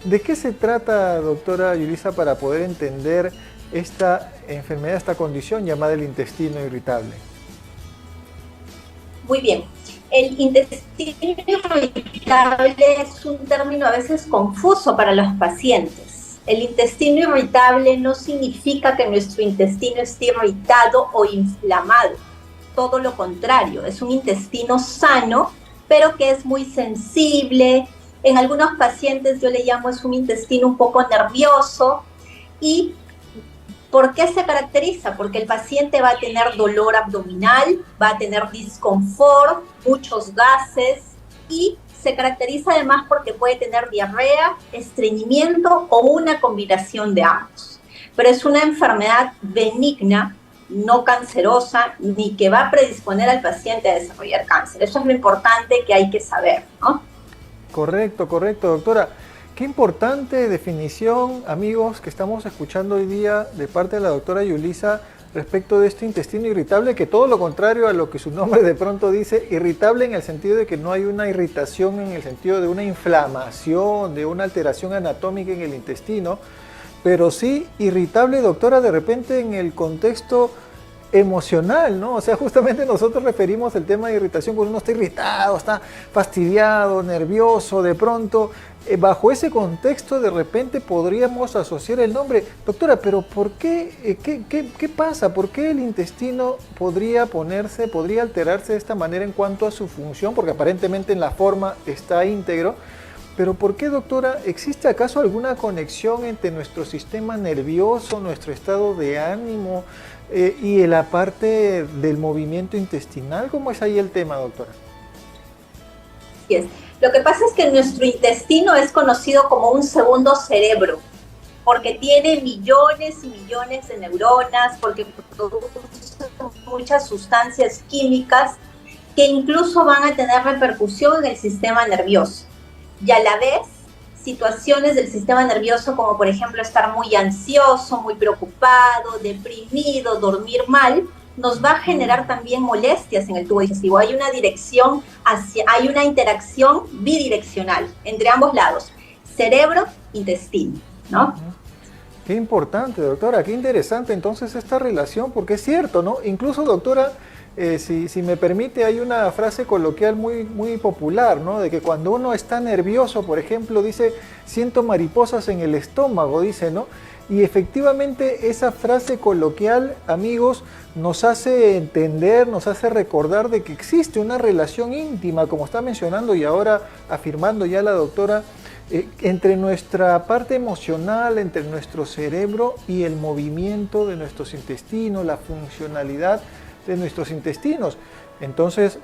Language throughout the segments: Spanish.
¿De qué se trata, doctora Yulisa, para poder entender esta enfermedad, esta condición llamada el intestino irritable? Muy bien. El intestino irritable es un término a veces confuso para los pacientes. El intestino irritable no significa que nuestro intestino esté irritado o inflamado. Todo lo contrario, es un intestino sano, pero que es muy sensible. En algunos pacientes yo le llamo es un intestino un poco nervioso. ¿Y por qué se caracteriza? Porque el paciente va a tener dolor abdominal, va a tener disconfort, muchos gases y se caracteriza además porque puede tener diarrea, estreñimiento o una combinación de ambos. Pero es una enfermedad benigna, no cancerosa, ni que va a predisponer al paciente a desarrollar cáncer. Eso es lo importante que hay que saber, ¿no? Correcto, correcto, doctora. Qué importante definición, amigos, que estamos escuchando hoy día de parte de la doctora Yulisa respecto de este intestino irritable, que todo lo contrario a lo que su nombre de pronto dice, irritable en el sentido de que no hay una irritación, en el sentido de una inflamación, de una alteración anatómica en el intestino, pero sí irritable, doctora, de repente en el contexto emocional, ¿no? O sea, justamente nosotros referimos el tema de irritación cuando uno está irritado, está fastidiado, nervioso, de pronto, bajo ese contexto de repente podríamos asociar el nombre. Doctora, pero ¿por qué? ¿Qué pasa? ¿Por qué el intestino podría alterarse de esta manera en cuanto a su función? Porque aparentemente en la forma está íntegro. Pero ¿por qué, doctora? ¿Existe acaso alguna conexión entre nuestro sistema nervioso, nuestro estado de ánimo y la parte del movimiento intestinal? ¿Cómo es ahí el tema, doctora? Así es. Lo que pasa es que nuestro intestino es conocido como un segundo cerebro, porque tiene millones y millones de neuronas, porque produce muchas sustancias químicas que incluso van a tener repercusión en el sistema nervioso. Y a la vez, situaciones del sistema nervioso como por ejemplo estar muy ansioso, muy preocupado, deprimido, dormir mal, nos va a generar también molestias en el tubo digestivo. Hay una interacción bidireccional entre ambos lados, cerebro-intestino, ¿no? Qué importante, doctora, qué interesante entonces esta relación, porque es cierto, ¿no? Incluso, doctora, si me permite, hay una frase coloquial muy popular, ¿no? De que cuando uno está nervioso, por ejemplo, dice, siento mariposas en el estómago, dice, ¿no? Y efectivamente esa frase coloquial, amigos, nos hace entender, nos hace recordar de que existe una relación íntima, como está mencionando y ahora afirmando ya la doctora, entre nuestra parte emocional, entre nuestro cerebro y el movimiento de nuestros intestinos, la funcionalidad de nuestros intestinos. Entonces,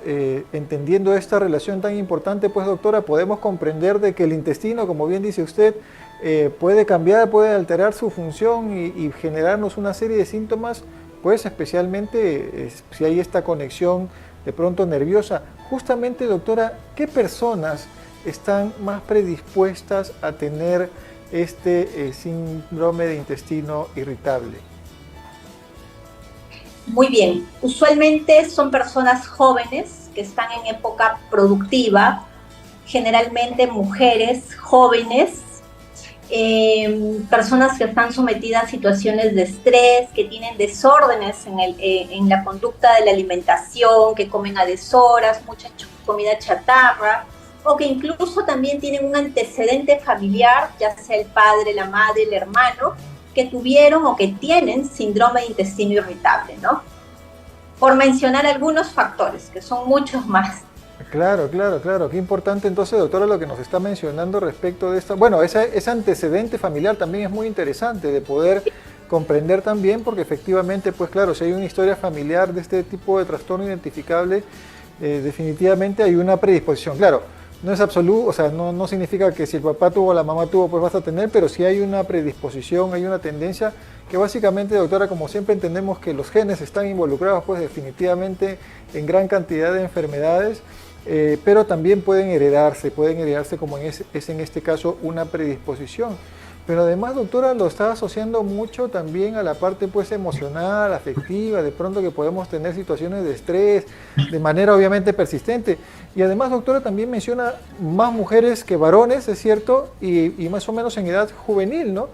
entendiendo esta relación tan importante, pues doctora, podemos comprender de que el intestino, como bien dice usted, puede cambiar, puede alterar su función y generarnos una serie de síntomas, pues especialmente si hay esta conexión de pronto nerviosa. Justamente, doctora, ¿qué personas están más predispuestas a tener este síndrome de intestino irritable? Muy bien, usualmente son personas jóvenes que están en época productiva, generalmente mujeres jóvenes, personas que están sometidas a situaciones de estrés, que tienen desórdenes en la conducta de la alimentación, que comen a deshoras, mucha comida chatarra, o que incluso también tienen un antecedente familiar, ya sea el padre, la madre, el hermano, que tuvieron o que tienen síndrome de intestino irritable, ¿no? Por mencionar algunos factores, que son muchos más. Claro, claro, claro. Qué importante entonces, doctora, lo que nos está mencionando respecto de esta... Bueno, ese antecedente familiar también es muy interesante de poder comprender también, porque efectivamente, pues claro, si hay una historia familiar de este tipo de trastorno identificable, definitivamente hay una predisposición. Claro, no es absoluto, o sea, no significa que si el papá tuvo o la mamá tuvo, pues vas a tener, pero sí hay una predisposición, hay una tendencia que básicamente, doctora, como siempre entendemos que los genes están involucrados, pues definitivamente en gran cantidad de enfermedades, pero también pueden heredarse como es en este caso una predisposición. Pero además, doctora, lo está asociando mucho también a la parte pues emocional, afectiva, de pronto que podemos tener situaciones de estrés de manera obviamente persistente. Y además, doctora, también menciona más mujeres que varones, es cierto, y más o menos en edad juvenil, ¿no?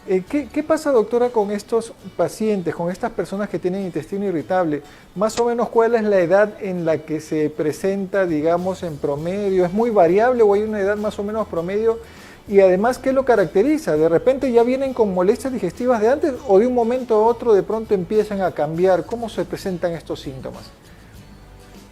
¿Qué pasa, doctora, con estos pacientes, con estas personas que tienen intestino irritable? Más o menos, ¿cuál es la edad en la que se presenta, digamos, en promedio? ¿Es muy variable o hay una edad más o menos promedio? Y además, ¿qué lo caracteriza? ¿De repente ya vienen con molestias digestivas de antes o de un momento a otro de pronto empiezan a cambiar? ¿Cómo se presentan estos síntomas?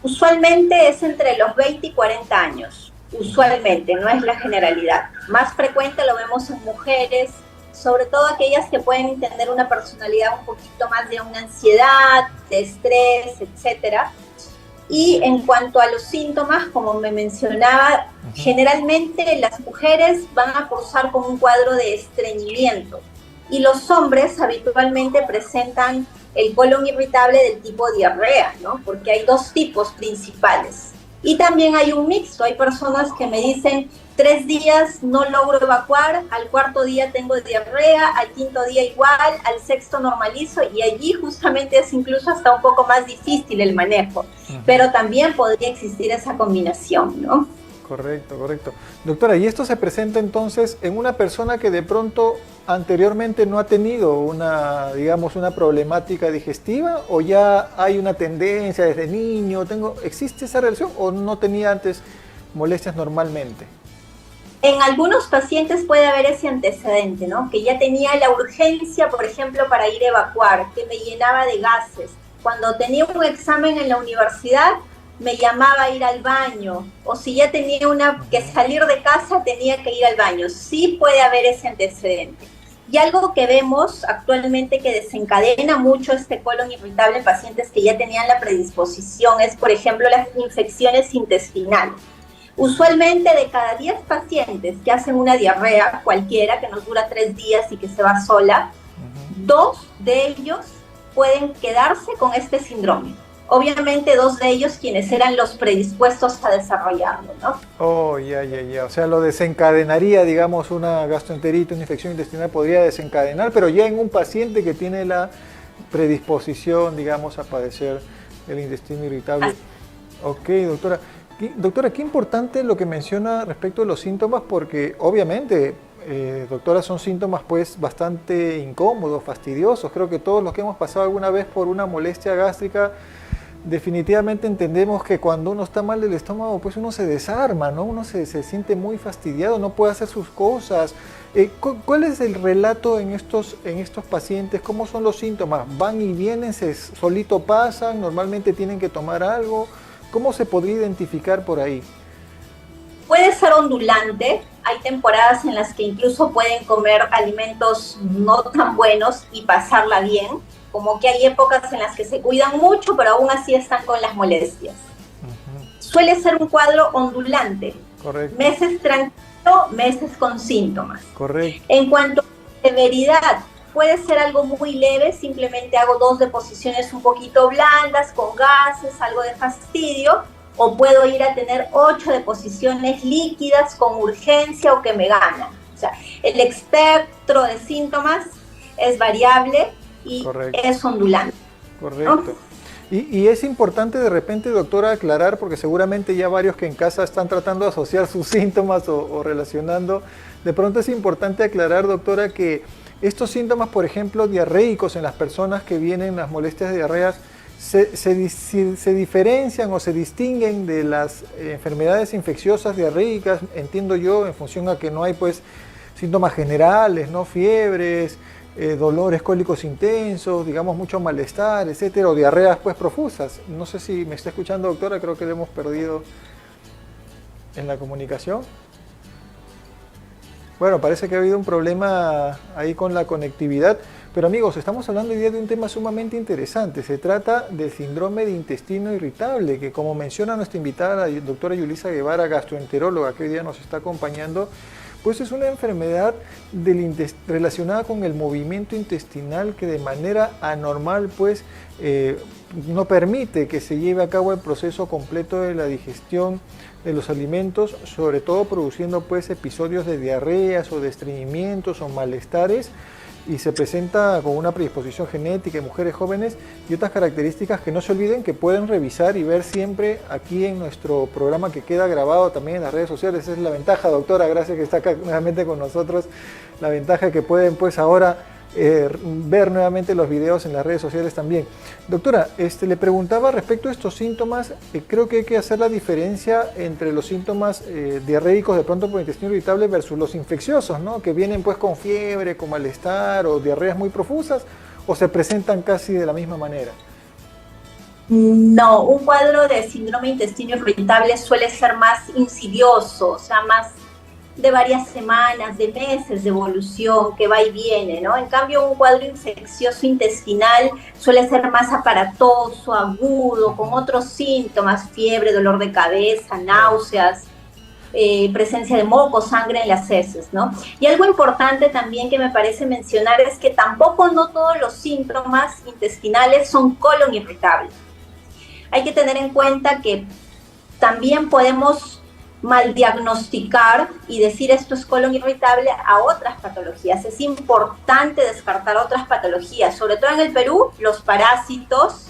Usualmente es entre los 20 y 40 años. Usualmente, no es la generalidad. Más frecuente lo vemos en mujeres, sobre todo aquellas que pueden tener una personalidad un poquito más de una ansiedad, de estrés, etcétera. Y en cuanto a los síntomas, como me mencionaba, generalmente las mujeres van a cursar con un cuadro de estreñimiento y los hombres habitualmente presentan el colon irritable del tipo diarrea, ¿no? Porque hay dos tipos principales. Y también hay un mixto, hay personas que me dicen 3 días no logro evacuar, al cuarto día tengo diarrea, al quinto día igual, al sexto normalizo y allí justamente es incluso hasta un poco más difícil el manejo, pero también podría existir esa combinación, ¿no? Correcto, correcto. Doctora, ¿y esto se presenta entonces en una persona que de pronto anteriormente no ha tenido una, digamos, una problemática digestiva o ya hay una tendencia desde niño? ¿Existe esa relación o no tenía antes molestias normalmente? En algunos pacientes puede haber ese antecedente, ¿no? Que ya tenía la urgencia, por ejemplo, para ir a evacuar, que me llenaba de gases. Cuando tenía un examen en la universidad, me llamaba a ir al baño, o si ya tenía que salir de casa, tenía que ir al baño. Sí puede haber ese antecedente. Y algo que vemos actualmente que desencadena mucho este colon irritable en pacientes que ya tenían la predisposición es, por ejemplo, las infecciones intestinales. Usualmente de cada 10 pacientes que hacen una diarrea cualquiera, que nos dura 3 días y que se va sola, 2 de ellos pueden quedarse con este síndrome. Obviamente 2 de ellos quienes eran los predispuestos a desarrollarlo, ¿no? Oh, ya. O sea, lo desencadenaría, digamos, una gastroenteritis, una infección intestinal podría desencadenar, pero ya en un paciente que tiene la predisposición, digamos, a padecer el intestino irritable. Ok, doctora. Doctora, qué importante lo que menciona respecto a los síntomas, porque obviamente, doctora, son síntomas pues bastante incómodos, fastidiosos. Creo que todos los que hemos pasado alguna vez por una molestia gástrica, definitivamente entendemos que cuando uno está mal del estómago, pues uno se desarma, ¿no? Uno se siente muy fastidiado, no puede hacer sus cosas. ¿Cuál es el relato en estos pacientes? ¿Cómo son los síntomas? ¿Van y vienen, solito pasan, normalmente tienen que tomar algo? ¿Cómo se podría identificar por ahí? Puede ser ondulante, hay temporadas en las que incluso pueden comer alimentos no tan buenos y pasarla bien, como que hay épocas en las que se cuidan mucho, pero aún así están con las molestias. Suele ser un cuadro ondulante. Correcto. Meses tranquilo, meses con síntomas. Correcto. En cuanto a severidad, puede ser algo muy leve, simplemente hago 2 deposiciones un poquito blandas, con gases, algo de fastidio, o puedo ir a tener 8 deposiciones líquidas con urgencia o que me ganan. O sea, el espectro de síntomas es variable y correcto, es ondulante. Correcto. ¿No? Y es importante de repente, doctora, aclarar, porque seguramente ya varios que en casa están tratando de asociar sus síntomas o relacionando, de pronto es importante aclarar, doctora, que estos síntomas, por ejemplo, diarreicos en las personas que vienen las molestias de diarreas, se diferencian o se distinguen de las enfermedades infecciosas diarreicas, entiendo yo, en función a que no hay pues síntomas generales, no fiebres, dolores cólicos intensos, digamos mucho malestar, etcétera, o diarreas pues profusas. No sé si me está escuchando, doctora, creo que le hemos perdido en la comunicación. Bueno, parece que ha habido un problema ahí con la conectividad, pero amigos, estamos hablando hoy día de un tema sumamente interesante. Se trata del síndrome de intestino irritable, que como menciona nuestra invitada, la doctora Yulisa Guevara, gastroenteróloga, que hoy día nos está acompañando, pues es una enfermedad relacionada con el movimiento intestinal que de manera anormal pues no permite que se lleve a cabo el proceso completo de la digestión de los alimentos, sobre todo produciendo pues episodios de diarreas o de estreñimientos o malestares, y se presenta con una predisposición genética en mujeres jóvenes y otras características que no se olviden que pueden revisar y ver siempre aquí en nuestro programa, que queda grabado también en las redes sociales. Esa es la ventaja, doctora, gracias que está acá nuevamente con nosotros, la ventaja que pueden pues ahora ver nuevamente los videos en las redes sociales también. Doctora, le preguntaba respecto a estos síntomas, creo que hay que hacer la diferencia entre los síntomas diarreicos de pronto por intestino irritable versus los infecciosos, ¿no? Que vienen pues con fiebre, con malestar o diarreas muy profusas, o se presentan casi de la misma manera. No, un cuadro de síndrome de intestino irritable suele ser más insidioso, o sea, más de varias semanas, de meses de evolución, que va y viene, ¿no? En cambio, un cuadro infeccioso intestinal suele ser más aparatoso, agudo, con otros síntomas, fiebre, dolor de cabeza, náuseas, presencia de moco, sangre en las heces, ¿no? Y algo importante también que me parece mencionar es que tampoco no todos los síntomas intestinales son colon irritable. Hay que tener en cuenta que también podemos mal diagnosticar y decir esto es colon irritable a otras patologías. Es importante descartar otras patologías, sobre todo en el Perú, los parásitos,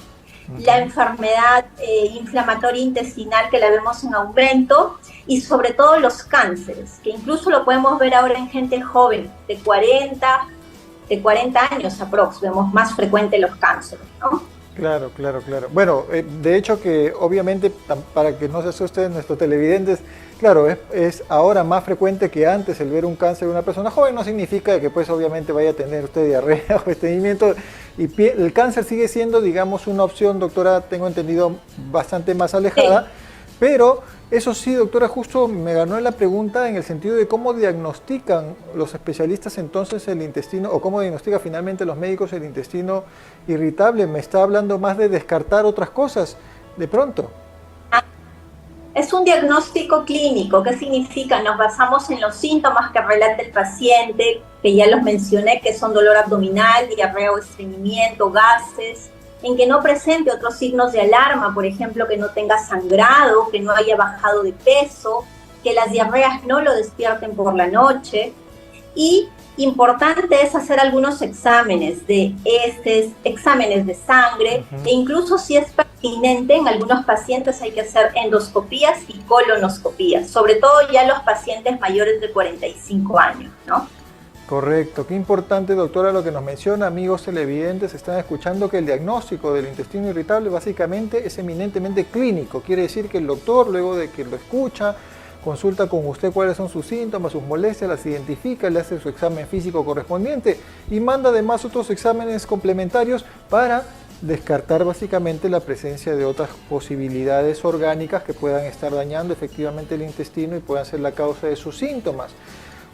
la enfermedad inflamatoria intestinal que la vemos en aumento, y sobre todo los cánceres, que incluso lo podemos ver ahora en gente joven, de 40 años aprox, vemos más frecuente los cánceres, ¿no? Claro, claro, claro. Bueno, de hecho que obviamente, para que no se asusten nuestros televidentes, claro, es ahora más frecuente que antes el ver un cáncer de una persona joven. No significa que pues obviamente vaya a tener usted diarrea o estreñimiento, y el cáncer sigue siendo, digamos, una opción, doctora, tengo entendido, bastante más alejada, sí. Pero eso sí, doctora, justo me ganó en la pregunta en el sentido de cómo diagnostican los especialistas entonces el intestino, o cómo diagnostican finalmente los médicos el intestino irritable. Me está hablando más de descartar otras cosas de pronto. Es un diagnóstico clínico. ¿Qué significa? Nos basamos en los síntomas que relata el paciente, que ya los mencioné, que son dolor abdominal, diarrea o estreñimiento, gases, en que no presente otros signos de alarma, por ejemplo, que no tenga sangrado, que no haya bajado de peso, que las diarreas no lo despierten por la noche. Y importante es hacer algunos exámenes de heces, exámenes de sangre, e incluso si es pertinente, en algunos pacientes hay que hacer endoscopías y colonoscopías, sobre todo ya los pacientes mayores de 45 años, ¿no? Correcto, qué importante, doctora, lo que nos menciona. Amigos televidentes, están escuchando que el diagnóstico del intestino irritable básicamente es eminentemente clínico. Quiere decir que el doctor, luego de que lo escucha, consulta con usted cuáles son sus síntomas, sus molestias, las identifica, le hace su examen físico correspondiente y manda además otros exámenes complementarios para descartar básicamente la presencia de otras posibilidades orgánicas que puedan estar dañando efectivamente el intestino y puedan ser la causa de sus síntomas.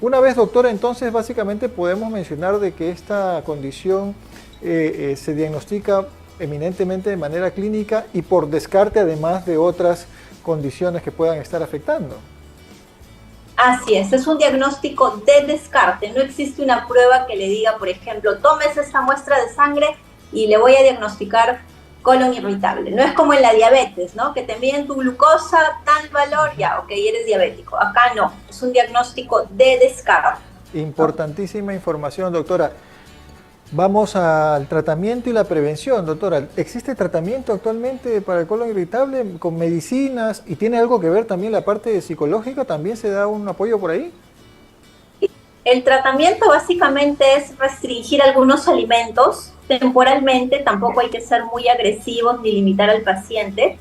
Una vez, doctora, entonces básicamente podemos mencionar de que esta condición se diagnostica eminentemente de manera clínica y por descarte, además de otras condiciones que puedan estar afectando. Así es un diagnóstico de descarte. No existe una prueba que le diga, por ejemplo, tomes esta muestra de sangre y le voy a diagnosticar colon irritable. No es como en la diabetes, ¿no? Que te miden tu glucosa, tal valor, ya, ok, eres diabético. Acá no, es un diagnóstico de descarte. Importantísima información, doctora. Vamos al tratamiento y la prevención, doctora. ¿Existe tratamiento actualmente para el colon irritable con medicinas y tiene algo que ver también la parte psicológica? ¿También se da un apoyo por ahí? El tratamiento básicamente es restringir algunos alimentos temporalmente, tampoco hay que ser muy agresivos ni limitar al paciente.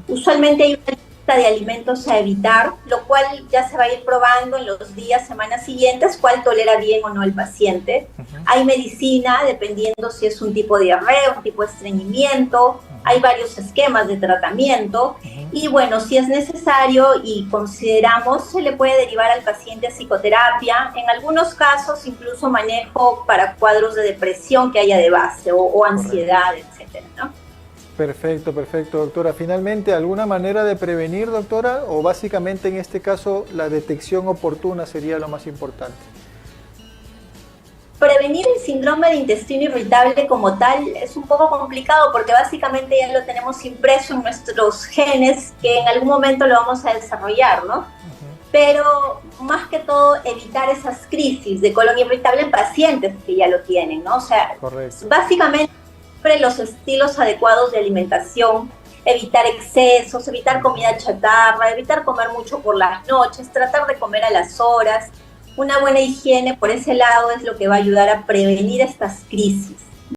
Usualmente hay una lista de alimentos a evitar, lo cual ya se va a ir probando en los días, semanas siguientes, cuál tolera bien o no el paciente. Hay medicina, dependiendo si es un tipo de diarrea, un tipo de estreñimiento, hay varios esquemas de tratamiento, y bueno, si es necesario y consideramos, se le puede derivar al paciente a psicoterapia, en algunos casos incluso manejo para cuadros de depresión que haya de base, o ansiedad, etcétera, ¿no? Perfecto, perfecto, doctora. Finalmente, ¿alguna manera de prevenir, doctora? O básicamente en este caso la detección oportuna sería lo más importante. Prevenir el síndrome de intestino irritable como tal es un poco complicado porque básicamente ya lo tenemos impreso en nuestros genes que en algún momento lo vamos a desarrollar, ¿no? Pero más que todo evitar esas crisis de colon irritable en pacientes que ya lo tienen, ¿no? O sea, Correcto. básicamente los estilos adecuados de alimentación, evitar excesos, evitar comida chatarra, evitar comer mucho por las noches, tratar de comer a las horas. Una buena higiene por ese lado es lo que va a ayudar a prevenir estas crisis.